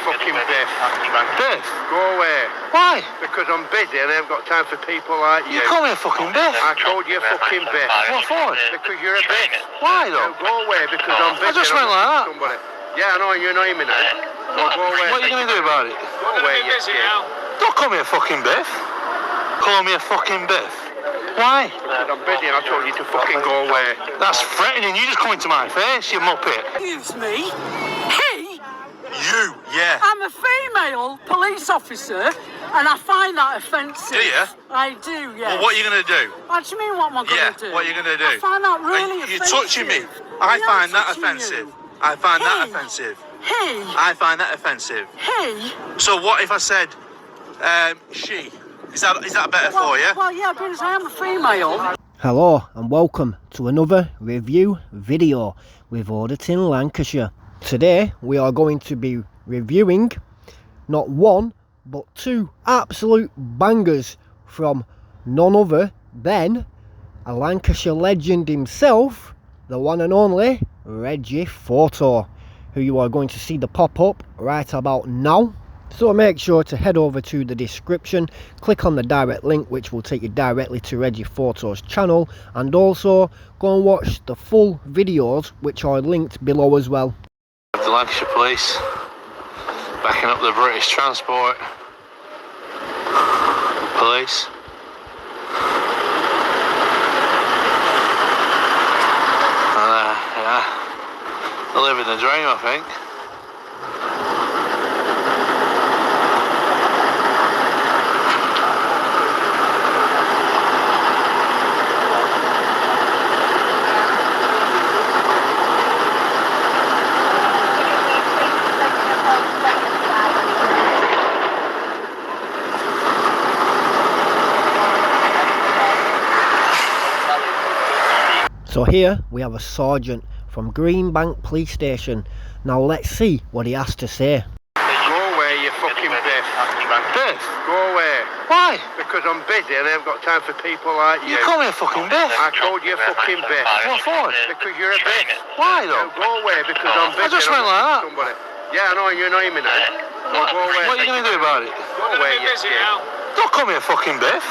fucking Biff. Biff? Go away. Why? Because I'm busy and I haven't got time for people like you. You call me a fucking Biff? I called you a fucking Biff. What for? Because you're a Biff. Why though? No, go away because I'm busy. I just went like that. Somebody. Yeah, I know, you know me now. So go away. What are you going to do about it? Go away, you kid. Don't call me a fucking Biff. Call me a fucking Biff. Why? Because I'm busy and I told you to fucking go away. That's threatening. You just come into my face, you muppet. Excuse me. He? You, yeah. I'm a female police officer and I find that offensive. Do you? I do, yes. Well, what are you going to do? What do you mean, what am I going to do? What are you going to do? I find that really offensive. You're touching me. I find that offensive. I find that offensive. He? I find that offensive. He? So what if I said, she? Is that better for you? Well, yeah, because I am a female. Hello and welcome to another review video with Auditing Lancashire. Today we are going to be reviewing not one but two absolute bangers from none other than a Lancashire legend himself, the one and only Reggie Photo, who you are going to see the pop up right about now. So make sure to head over to the description, click on the direct link which will take you directly to Reggie Photo's channel, and also go and watch the full videos which are linked below as well. The Lancashire Police backing up the British Transport Police. Yeah, they're living the dream, I think. So here we have a sergeant from Greenbank Police Station. Now let's see what he has to say. Go away, you fucking Biff. Biff? Go away. Why? Because I'm busy and I haven't got time for people like you. You call me a fucking Biff? I called you a fucking Biff. What for? Because you're a Biff. Why No, though? go away because I'm busy. I just went like that. Somebody. Yeah, I know, you know me now. So go away. What are you going to do about it? Go away, you kid. Don't call me a fucking Biff.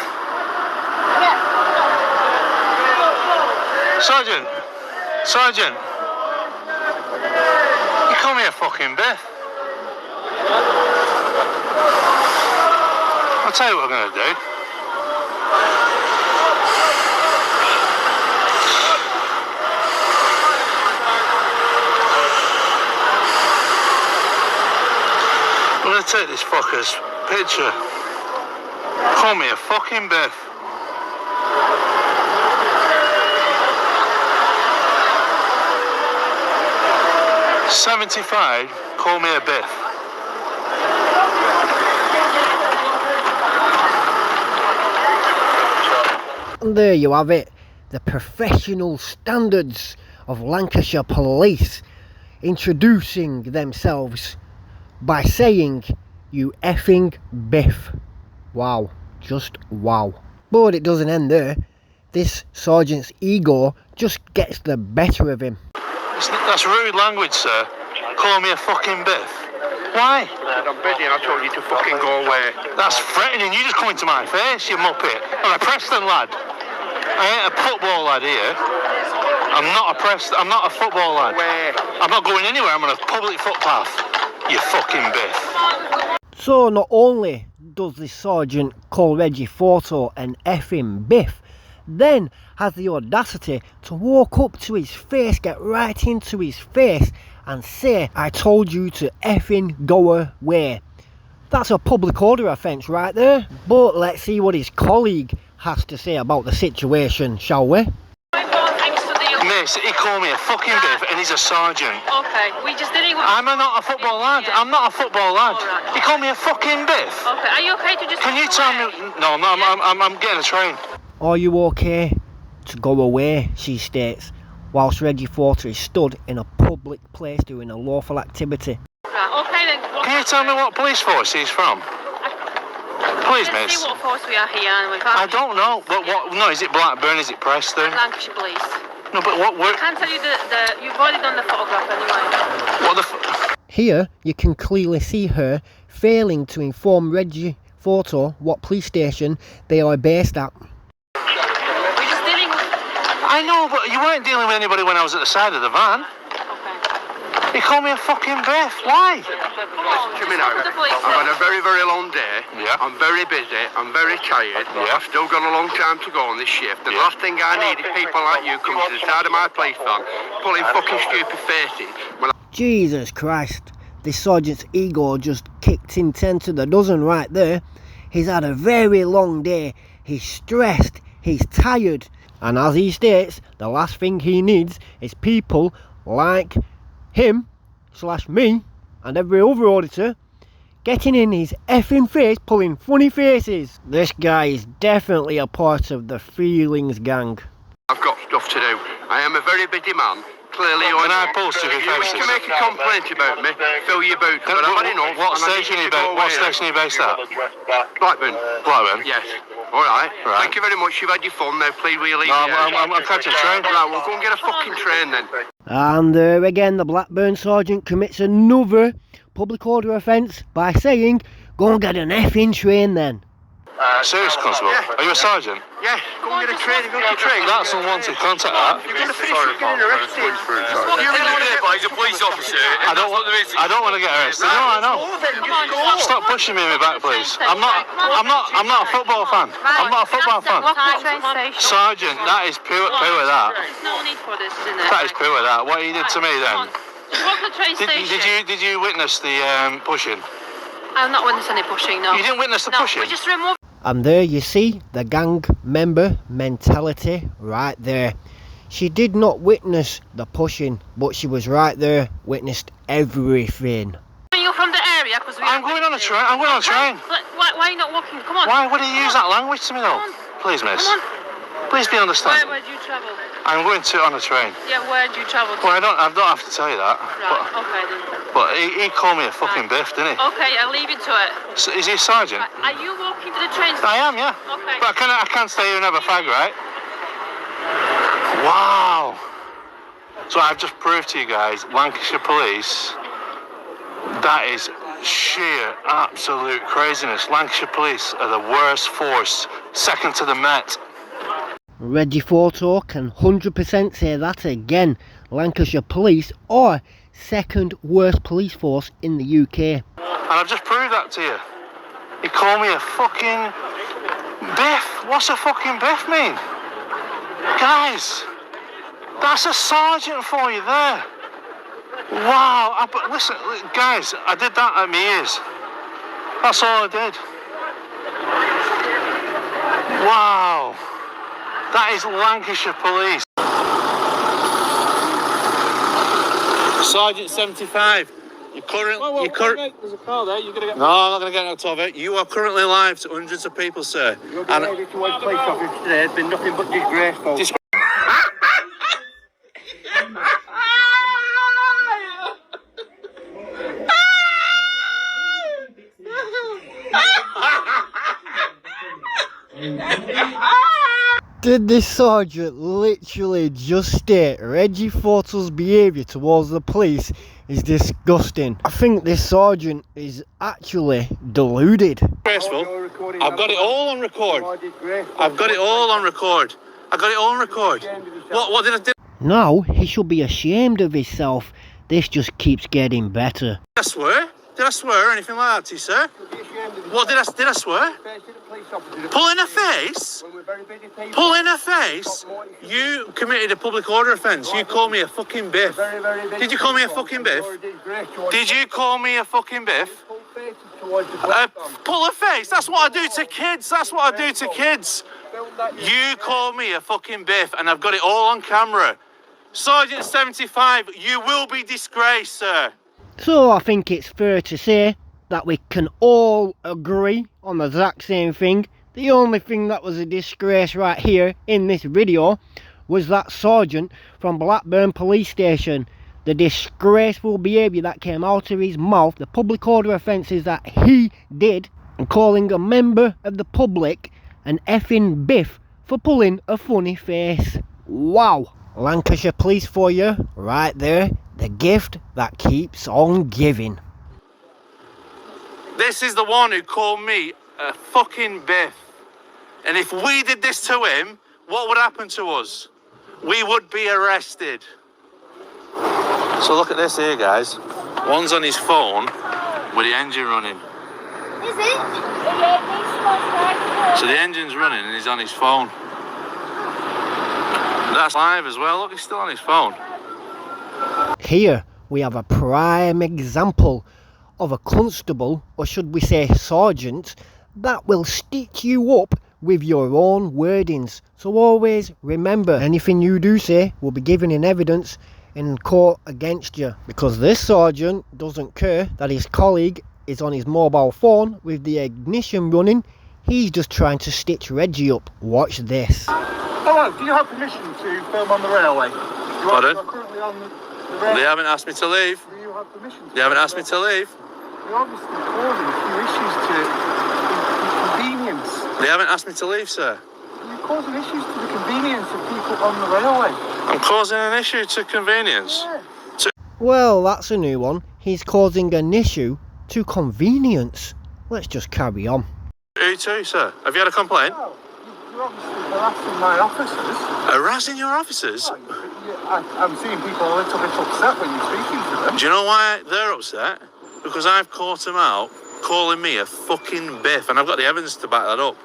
Sergeant, you call me a fucking Biff. I'll tell you what I'm going to do. I'm going to take this fucker's picture. Call me a fucking Biff. $75, call me a Biff. And there you have it, the professional standards of Lancashire Police introducing themselves by saying, "You effing Biff." Wow, just wow. But it doesn't end there. This sergeant's ego just gets the better of him. That's rude language, sir. Call me a fucking Biff. Why? Because I'm busy and I told you to fucking go away. That's threatening. You just come into my face, you muppet. I'm a Preston lad. I ain't a football lad here. I'm not a football lad. Where? I'm not going anywhere. I'm on a public footpath. You fucking Biff. So not only does the sergeant call Reggie Photo an effing Biff, then has the audacity to walk up to his face, get right into his face and say, "I told you to effing go away." That's a public order offence right there. But let's see what his colleague has to say about the situation, shall we? Miss, he called me a fucking Biff and he's a sergeant. Okay, we just didn't want... I'm not a football lad. Yeah. I'm not a football lad. Alright. He called me a fucking Biff. Okay, are you okay to just... Can you walk tell away? me... No, I'm getting a train. Are you okay to go away, she states, whilst Reggie Photo is stood in a public place doing a lawful activity. Right, okay then. Can you tell me what police force he's from? Please, Let's miss. see what force we are here and we can't... I don't know, but what... No, is it Blackburn? Is it Preston? Lancashire Police. No, but what... I can't tell you you've already done the photograph anyway. What the... Here you can clearly see her failing to inform Reggie Photo what police station they are based at. We're just dealing with... I know, but you weren't dealing with anybody when I was at the side of the van. Okay. You call me a fucking Biff. Why? Come on, Come just in go out. to the police I've had a station. very, very long day. Yeah. I'm very busy. I'm very tired. Yeah. I've still got a long time to go on this shift. The Yeah. last thing I need is people like you coming to the side of my police van, pulling fucking stupid faces. When Jesus Christ, this sergeant's ego just kicked in 10 to the dozen right there. He's had a very long day, he's stressed, he's tired, and as he states, the last thing he needs is people like him, / me, and every other auditor getting in his effing face pulling funny faces. This guy is definitely a part of the Feelings gang. I've got stuff to do. I am a very busy man. Clearly, Can I pulse to your you wish faces? to make a complaint about me, fill your boots, but I've had enough. What and I need station you are you to go based? What away. station are you based at? Blackburn. Blackburn. Yes. All right. Right. Thank you very much. You've had your fun now. Please, will you leave? No, the area? I'm catching a train. Right, we'll go and get a fucking train then. And there again, the Blackburn sergeant commits another public order offence by saying, go and get an effing train then. Serious constable? Yeah. Are you a sergeant? Yes, go and get a train. Go get a train. That's unwanted contact, that. You're going to finish getting arrested. You're in the day, but he's a police officer. I don't want to get arrested. No, I know. Stop pushing me in my back, please. I'm not a football fan. I'm not a football fan. Walk to the train station. Sergeant, that is pure that. There's no need for this, isn't there? That is pure that. What you did to me then? Walk to the train station. Did you witness the pushing? I've not witnessed any pushing, no. You didn't witness the No, pushing? we just removed. And there you see the gang member mentality right there. She did not witness the pushing, but she was right there, witnessed everything. You from the area? Because I'm going on a train. I'm going on a train. Why are you not walking? Come on. Why would he use that language to me though? Please, miss. Come on. Please be understanding. Where do you travel? I'm going on a train. Yeah, where do you travel to? Well, I don't have to tell you that. Right, okay then. But he called me a fucking Biff, didn't he? Okay, I'll leave you to it. So, is he a sergeant? Are you walking to the train station? I am, yeah. Okay. But I can't stay here and have a fag, right? Wow. So I've just proved to you guys, Lancashire Police, that is sheer, absolute craziness. Lancashire Police are the worst force, second to the Met. Reggie Photo can 100% say that again. Lancashire Police are second worst police force in the UK. And I've just proved that to you. You call me a fucking Biff. What's a fucking Biff mean? Guys, that's a sergeant for you there. Wow. But listen, guys, I did that at my ears. That's all I did. Wow. That is Lancashire Police. Sergeant 75. There's a car there. You're gonna get. No, I'm not going to get out of it. You are currently live to hundreds of people, sir. You're going to police officer today. It's been nothing but disgraceful. Did this sergeant literally just state Reggie Photo's behaviour towards the police is disgusting? I think this sergeant is actually deluded. Disgraceful. I've got it all on record. I've got it all on record. I got it all on record. What did I do? Now he should be ashamed of himself. This just keeps getting better. Did I swear? Did I swear or anything like that to you, sir? What did I swear? Pulling a face? Pulling a face? You committed a public order offence. You called me a fucking Biff. Did you call me a fucking Biff? Did you call me a fucking Biff? Pull a face? That's what I do to kids. That's what I do to kids. You call me a fucking Biff and I've got it all on camera. Sergeant 75, you will be disgraced, sir. So I think it's fair to say that we can all agree on the exact same thing. The only thing that was a disgrace right here in this video was that sergeant from Blackburn police station. The disgraceful behaviour that came out of his mouth, the public order offences that he did, and calling a member of the public an effing Biff for pulling a funny face. Wow. Lancashire Police for you, right there. the gift that keeps on giving. This is the one who called me a fucking Biff. And if we did this to him, what would happen to us? We would be arrested. So look at this here, guys. One's on his phone with the engine running. Is it? So the engine's running and he's on his phone. That's live as well. Look, he's still on his phone. Here we have a prime example of a constable, or should we say sergeant, that will stitch you up with your own wordings. So always remember, anything you do say will be given in evidence in court against you, because this sergeant doesn't care that his colleague is on his mobile phone with the ignition running. He's just trying to stitch Reggie up. Watch this. Hello, do you have permission to film on the railway? Pardon? You are currently on the railway. They haven't asked me to leave. Do you have permission? They haven't asked me to leave. You're obviously causing a few issues to inconvenience. They haven't asked me to leave, sir. You're causing issues to the convenience of people on the railway. I'm causing an issue to convenience. Yeah. Well, that's a new one. He's causing an issue to convenience. Let's just carry on. Who to, sir? Have you had a complaint? Well, you're obviously harassing my officers. Harassing your officers? I'm seeing people a little bit upset when you're speaking to them. Do you know why they're upset? Because I've caught them out calling me a fucking Biff, and I've got the evidence to back that up.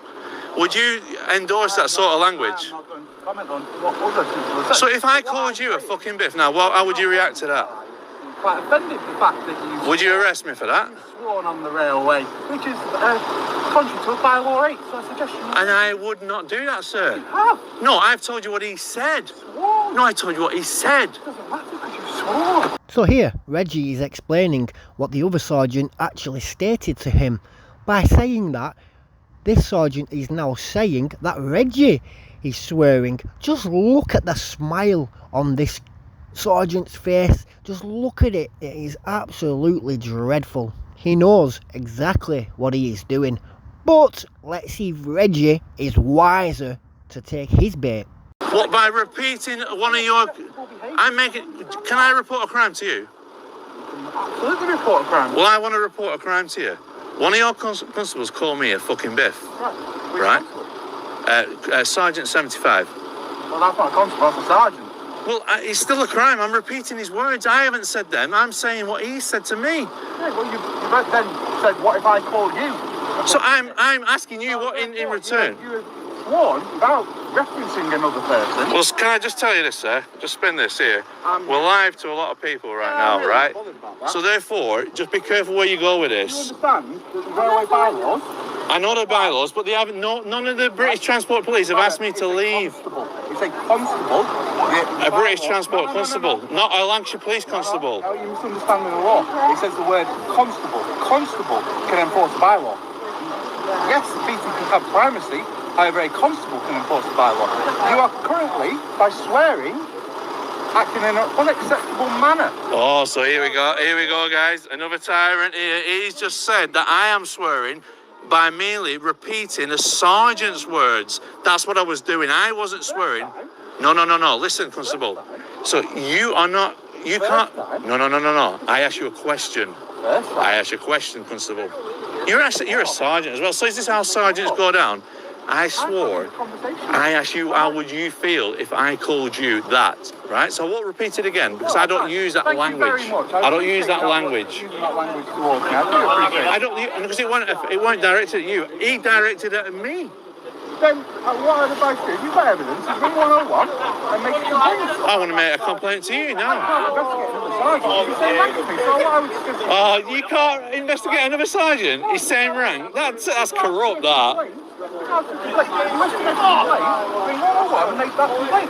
Would you endorse that sort of language? I'm not going to comment on what other people are saying. So if I called you a fucking Biff now, how would you react to that? I'm quite offended the fact that you Would you arrest me for that? sworn on the railway, which is contrary to bylaw 8, so I suggest you And I would not do that, sir. have. No, I've told you what he said. Sworn. No, I told you what he said. It doesn't matter because you swore. So here, Reggie is explaining what the other sergeant actually stated to him. By saying that, this sergeant is now saying that Reggie is swearing. Just look at the smile on this sergeant's face. Just look at it. It is absolutely dreadful. He knows exactly what he is doing. But let's see if Reggie is wiser to take his bait. What, by repeating one of your... Can I report a crime to you? Absolutely report a crime. Well, I want to report a crime to you. One of your constables called me a fucking Biff. Right. Which Right? Sergeant 75. Well, that's not a constable, that's a sergeant. Well, it's still a crime. I'm repeating his words. I haven't said them. I'm saying what he said to me. Yeah, well, you then said, what if I called you? So I'm asking you what in return. You have sworn without referencing another person. Well, can I just tell you this, sir? Just spin this here. We're live to a lot of people right I'm now, really right? bothered about that. So therefore, just be careful where you go with Do you this. understand that the railway bylaws? I know the bylaws, but they haven't. None of the British Transport Police have asked me to leave. It's a constable. A British Transport Constable, not a Lancashire Police Constable. No, you're misunderstanding the law. It says the word constable. Constable can enforce a bylaw. Yes, the PT can have primacy. However, a constable can enforce the bylaw. You are currently, by swearing, acting in an unacceptable manner. Oh, so here we go, guys. Another tyrant here. He's just said that I am swearing by merely repeating a sergeant's words. That's what I was doing. I wasn't swearing. No. Listen, Constable. So you are not. You can't. No. I asked you a question. I asked you a question, Constable. You're a sergeant as well. So is this how sergeants go down? I swore. I asked you, how would you feel if I called you that? Right? So I won't repeat it again because I don't use that language. I don't use that language. I don't, because it weren't directed at you. He directed it at me. Then what I'd advise you, if you've got evidence, you bring 101 and make a complaint. I want to make a complaint to you now. Oh, you can't investigate another sergeant. He's same rank. That's corrupt, that.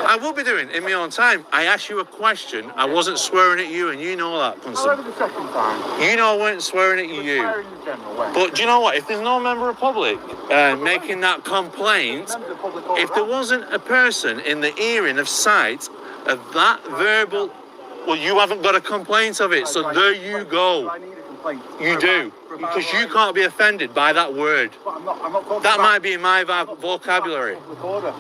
I will be doing it in my own time. I asked you a question. I wasn't swearing at you, and you know that, Constable. the second time. You know I weren't swearing at you. Swearing in general way. But do you know what? If there's no member of public making that complaint, if there wasn't a person in the hearing of sight of that verbal, well, you haven't got a complaint of it. So there you go. complaint. You do, because you can't be offended by that word. But I'm not talking That about might be in my vocabulary. public order.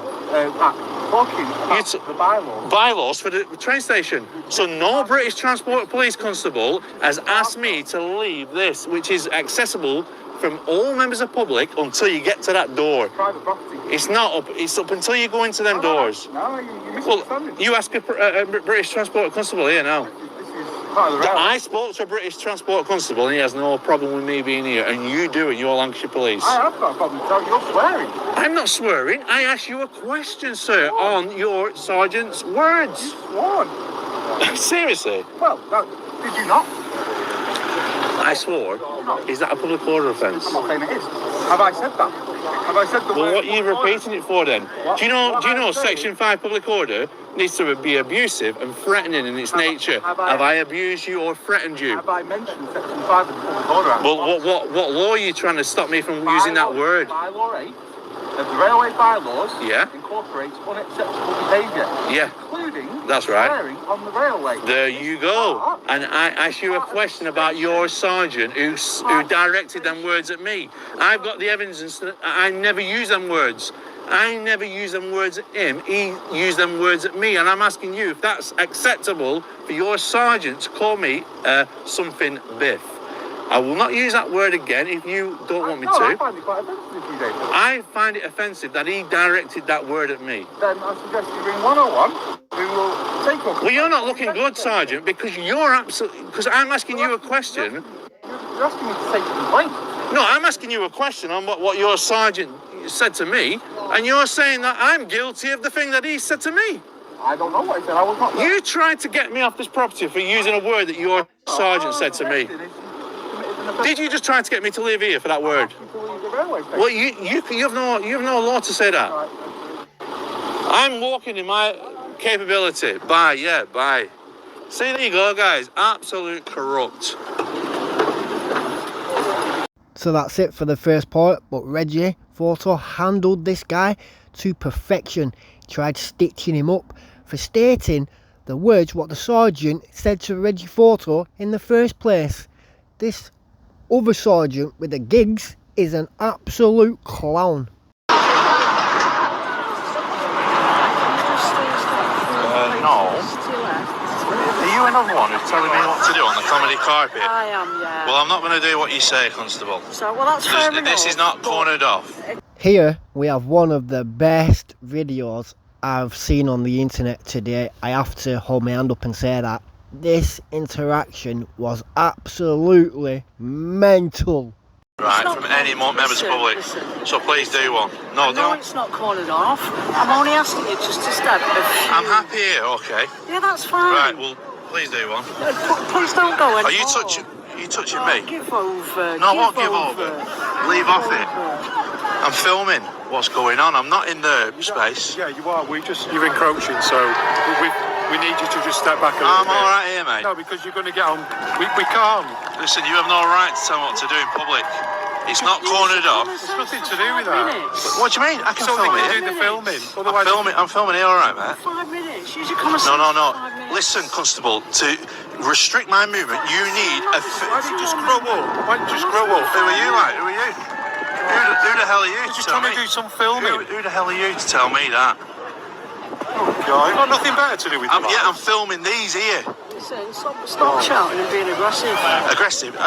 Talking about the bylaws. Bylaws for the train station. So no British Transport Police Constable has asked me to leave this, which is accessible from all members of public until you get to that door. Private property. It's not up. It's up until you go into them doors. No, you're Well, misunderstanding. you ask a British Transport Constable here now. This is part of the railway. I spoke to a British Transport Constable and he has no problem with me being here, and you do in your Lancashire Police. I have got a problem. You're swearing. I'm not swearing. I asked you a question, sir, on your sergeant's words. Sworn. Seriously? Well, did you not? I swore. Is that a public order offence? I'm not saying it is. Have I said that? Have I said the Well, word? what are you repeating it for then? What? Do you know What I'm saying- Section 5 public order needs to be abusive and threatening in its nature. have Have I- I abused you or threatened you? Have I mentioned Section 5 of the Public Order Act? Well, what law are you trying to stop me from using that word? Bylaw 8 of the railway bylaws Yeah. incorporates unacceptable behaviour, Yeah, including that's right. swearing on the railway. There you go. And I asked you a question about your sergeant who directed them words at me. I've got the evidence that I never use them words. I never use them words at him. He used them words at me. And I'm asking you if that's acceptable for your sergeant to call me something Biff. I will not use that word again if you don't want me No, I to. find it quite offensive if you do. I find it offensive that he directed that word at me. Then I suggest you ring 101, who will take your... Well, you're not looking good, Sergeant, because you're absolutely... Because I'm asking you a question. You're asking me to take a complaint. No, I'm asking you a question on what your sergeant said to me, and you're saying that I'm guilty of the thing that he said to me. I don't know what he said. I was not there. You tried to get me off this property for using a word that your sergeant said to me. Did you just try to get me to leave here for that word? Well, you have no law to say that. I'm walking in my capability. Bye. See, there you go, guys. Absolute corrupt. So that's it for the first part, but Reggie Photo handled this guy to perfection. Tried stitching him up for stating the words what the sergeant said to Reggie Photo in the first place. This other sergeant with the gigs is an absolute clown. No. Are you another one who's telling me what to do on the comedy carpet? I am, yeah. Well, I'm not going to do what you say, Constable. So, well, that's fair enough. This is not cornered off. Here we have one of the best videos I've seen on the internet today. I have to hold my hand up and say that. This interaction was absolutely mental. Right, from any more members of the public. So please do one. No, No, don't. it's not cornered off. I'm only asking you just to step a few. I'm happy here, okay. Yeah, that's fine. Right, well, please do one. Please don't go anymore. Are you touching me? Give over. No, I won't give over. Leave off it. I'm filming what's going on. I'm not in the space. Yeah, you are. You're encroaching, so we need you to just step back a little I'm bit. all right here, mate. No, because you're going to get on. We can't. Listen, you have no right to tell me what to do in public. It's not cornered off. There's nothing to do with that. What do you mean? I can So film they can it. do the filming. I'm Otherwise, filming here, all right, mate. 5 minutes. Use your common sense. No. for 5 minutes. Listen, Constable, to restrict my movement, you need a... why don't you just grow up? Why don't you just grow up? Who are you, like? Who are you? Who the hell are you to Just tell trying me? to do some filming. Who the hell are you to tell me that? Oh, God. You've got nothing better to do with your life. Yeah, I'm filming these here. Listen, stop shouting and being aggressive. Aggressive?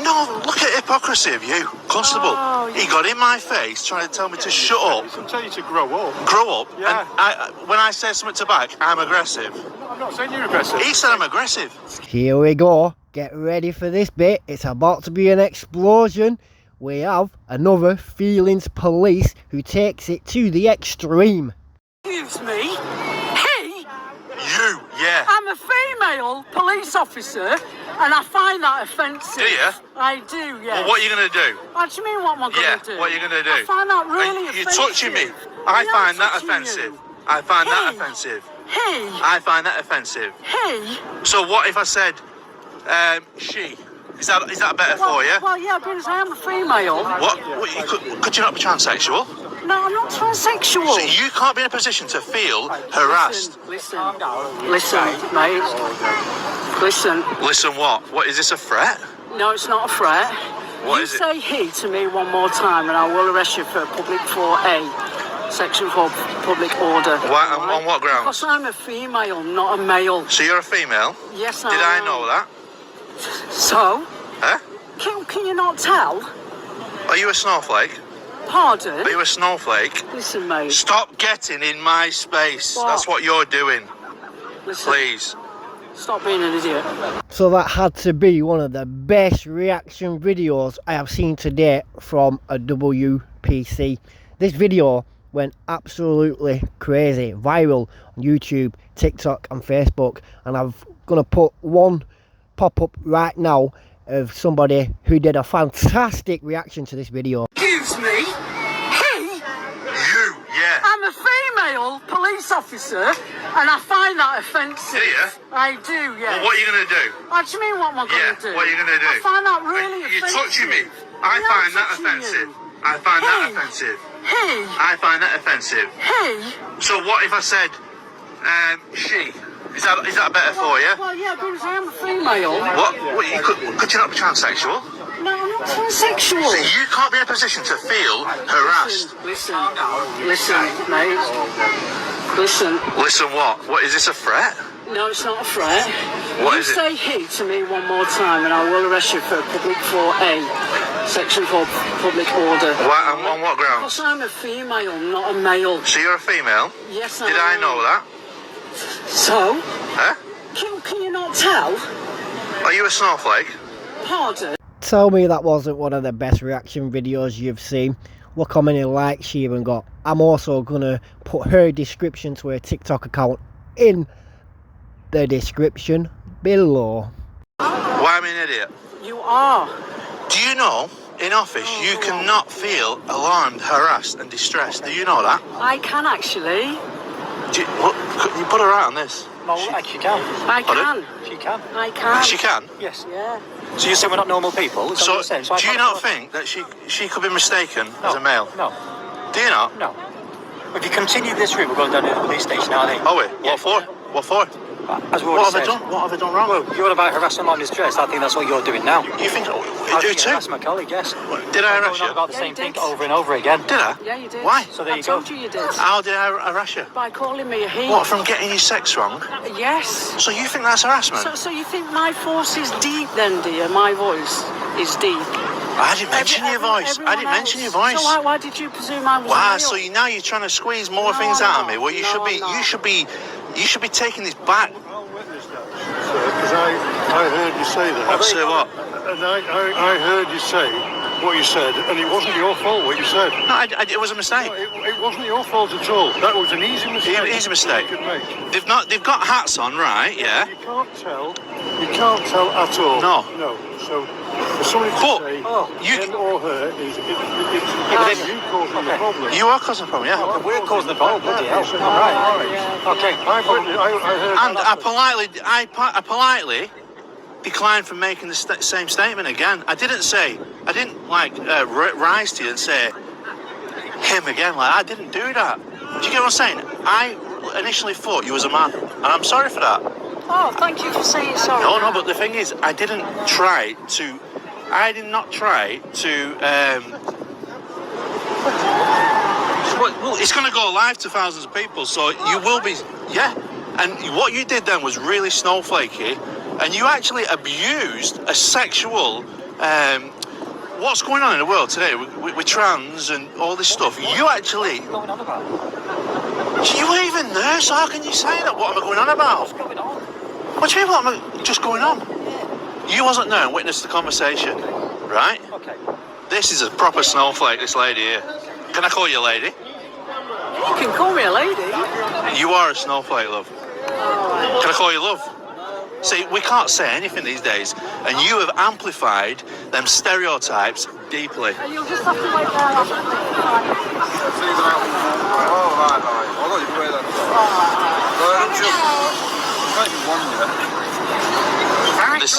No, look at hypocrisy of you, Constable. Oh, He got in my face trying to tell me to shut up. I'm telling you to grow up. Grow up. Yeah. And when I say something to back, I'm aggressive. I'm not saying you're aggressive. He said I'm aggressive. Here we go. Get ready for this bit. It's about to be an explosion. We have another feelings police who takes it to the extreme. Excuse me. He? You, yeah. I'm a female police officer, and I find that offensive. Do you? I do, yes. Well, what are you going to do? What do you mean, what am I going to do? What are you going to do? I find that really You're offensive. touching me. I Yeah, find I'm that touching offensive. you. I find that Hey. offensive. He? I find that offensive. He? So what if I said, she? Is that better for you? Well, yeah, because I am a female. Could you not be transsexual? No, I'm not transsexual. So you can't be in a position to feel harassed. Listen, mate. Listen. Listen what? What, is this a threat? No, it's not a threat. What you is it? say he to me one more time and I will arrest you for public 4A, section 4, public order. Why, on what grounds? Because I'm a female, not a male. So you're a female? Yes, Did I know that? So? Huh? Can you not tell? Are you a snowflake? Pardon? Are you a snowflake? Listen, mate. Stop getting in my space. What? That's what you're doing. Listen. Please. Stop being an idiot. So that had to be one of the best reaction videos I have seen to date from a WPC. This video went absolutely crazy, viral on YouTube, TikTok and Facebook, and I'm gonna put one pop-up right now of somebody who did a fantastic reaction to this video. Excuse me? He? You, yeah. I'm a female police officer and I find that offensive. Do you? I do, yeah. Well, what are you going to do? What do you mean what am I going to do? What are you going to do? I find that really You're offensive. touching me. I I'm find that touching offensive. you. I find that Hey. offensive. He? I find that offensive. He? So what if I said, she? Is that better for you? Well, yeah, because I am a female. What could you not be transsexual? No, I'm not transsexual. So you can't be in a position to feel harassed. Listen, mate. Listen. Listen what? What, is this a threat? No, it's not a threat. What you is it? say he to me one more time and I will arrest you for public 4A, section 4, public order. Why, on what grounds? Because I'm a female, not a male. So you're a female? Yes, I Did am. I know that? So? Huh? Can you not tell? Are you a snowflake? Pardon? Tell me that wasn't one of the best reaction videos you've seen. Look how many likes she even got. I'm also gonna put her description to her TikTok account in the description below. Why am I an idiot? You are. Do you know, in office, you cannot feel alarmed, harassed and distressed? Do you know that? I can actually. Could you put her out on this? No, she can. I Pardon? can. She can. I can. She can? Yes. Yeah. So you're saying we're not normal people? Is that what So, you're saying? So I do you can't not afford- think that she could be mistaken as a male? No. Do you not? No. If you continue this route, we're going down to the police station, aren't we? Oh wait, Yeah. what for? What for? As we What already have I said. done? What have I done wrong? Well, you're about harassing on distress. I think that's what you're doing now. You think I you do think too? That's my colleague, yes. Did I I'm arrest going on you? about the Yeah, same you thing did. over and over again. Did I? Yeah, you did. Why? So there I you go. told you did. How did I arrest you? By calling me a he. What, from getting your sex wrong? Yes. So you think that's harassment? So you think my voice is deep then, dear? My voice is deep. I didn't mention your voice. I didn't mention your voice. So why did you presume I was Wow, male? so now you're trying to squeeze more No, things I'm out of not. me. Well, you No, should be. I'm not. You should be taking this back. I'll witness that, because I heard you say that. Say what? And I heard you say what you said, and it wasn't your fault what you said. No, it was a mistake. No, it wasn't your fault at all. That was an easy mistake. Easy mistake. You could make. They've got hats on, right? Yeah. You can't tell at all. No. No. So for somebody to But say you him can- or her it's you causing the problem. You are causing a problem, yeah. We're causing the problem, bloody hell. So, All right. right. Okay. I heard And I politely declined from making the same statement again. I didn't rise to you and say him again. Like, I didn't do that. Do you get what I'm saying? I initially thought you was a man, and I'm sorry for that. Oh, thank you for saying sorry. No, but the thing is, I did not try to. Well, it's going to go live to thousands of people, so you will be, yeah. And what you did then was really snowflakey, and you actually abused a sexual. What's going on in the world today with trans and all this stuff? You actually. What's going on about? You weren't even there, so how can you say that? What am I going on about? What's going on? What do you mean, what am I just going on? You wasn't there and witnessed the conversation, right? Okay. This is a proper snowflake, this lady here. Can I call you a lady? You can call me a lady. You are a snowflake, love. Can I call you love? See, we can't say anything these days, and you have amplified them stereotypes deeply. You'll just have to wait This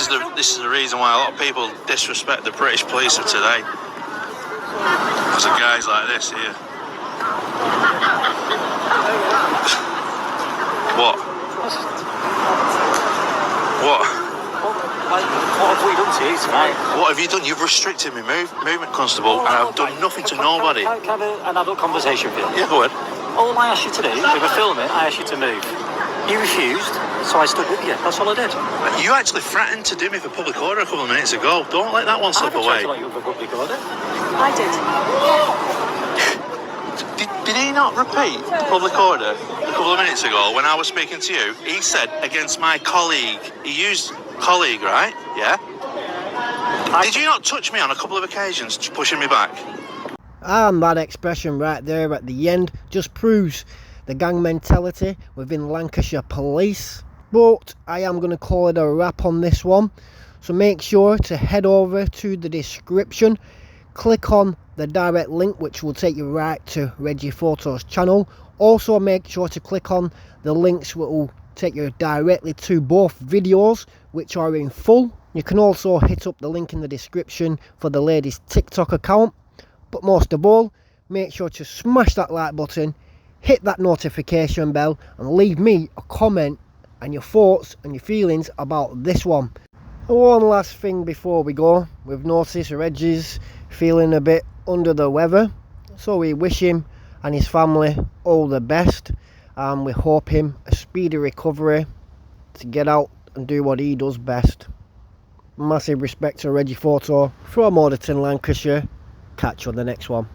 is the reason why a lot of people disrespect the British police of today. Because of guys like this here. What? What? What have we done to you tonight? What have you done? You've restricted me movement, constable, and I've done nothing to nobody. Can I have an adult conversation with you? Yeah, go ahead. All I asked you to do, we were filming, I asked you to move. You refused, so I stood with you. That's all I did. You actually threatened to do me for public order a couple of minutes ago. Don't let that one slip away. I didn't for public order. I did. Did he not repeat public order a couple of minutes ago when I was speaking to you? He said against my colleague. He used colleague, right? Yeah? Did you not touch me on a couple of occasions, pushing me back? And that expression right there at the end just proves the gang mentality within Lancashire Police. But I am going to call it a wrap on this one. So make sure to head over to the description. Click on the direct link which will take you right to Reggie Photos channel. Also make sure to click on the links which will take you directly to both videos which are in full. You can also hit up the link in the description for the lady's TikTok account. But most of all, make sure to smash that like button, hit that notification bell and leave me a comment and your thoughts and your feelings about this one. And one last thing before we go, we've noticed Reggie's feeling a bit under the weather, so we wish him and his family all the best and we hope him a speedy recovery to get out and do what he does best. Massive respect to Reggie Photo from Auditing, Lancashire. Catch you on the next one.